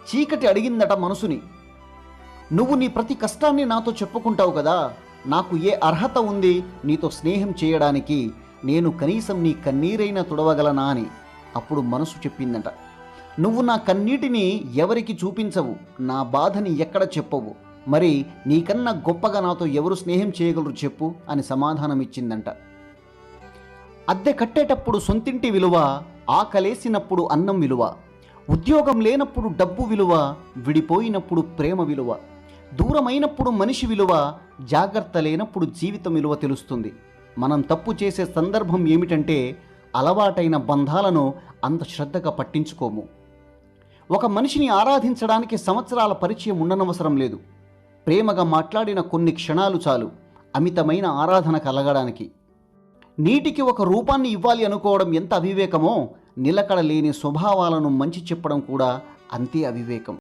చీకటి అడిగిందట మనసుని, నువ్వు నీ ప్రతి కష్టాన్ని నాతో చెప్పుకుంటావు కదా, నాకు ఏ అర్హత ఉంది నీతో స్నేహం చేయడానికి, నేను కనీసం నీ కన్నీరైనా తుడవగలనా అని. అప్పుడు మనసు చెప్పిందట, నువ్వు నా కన్నీటిని ఎవరికి చూపించవు, నా బాధని ఎక్కడ చెప్పవు, మరి నీకన్నా గొప్పగా నాతో ఎవరు స్నేహం చేయగలరు చెప్పు అని సమాధానం ఇచ్చిందంట. అద్దె కట్టేటప్పుడు సొంతింటి విలువ, ఆకలేసినప్పుడు అన్నం విలువ, ఉద్యోగం లేనప్పుడు డబ్బు విలువ, విడిపోయినప్పుడు ప్రేమ విలువ, దూరమైనప్పుడు మనిషి విలువ, జాగ్రత్త లేనప్పుడు జీవితం విలువ తెలుస్తుంది. మనం తప్పు చేసే సందర్భం ఏమిటంటే అలవాటైన బంధాలను అంత శ్రద్ధగా పట్టించుకోము. ఒక మనిషిని ఆరాధించడానికి సంవత్సరాల పరిచయం ఉండనవసరం లేదు. ప్రేమగా మాట్లాడిన కొన్ని క్షణాలు చాలు అమితమైన ఆరాధన కలగడానికి. నీటికి ఒక రూపాన్ని ఇవ్వాలి అనుకోవడం ఎంత అవివేకమో, నిలకడ లేని స్వభావాలను మంచి చెప్పడం కూడా అంతే అవివేకం.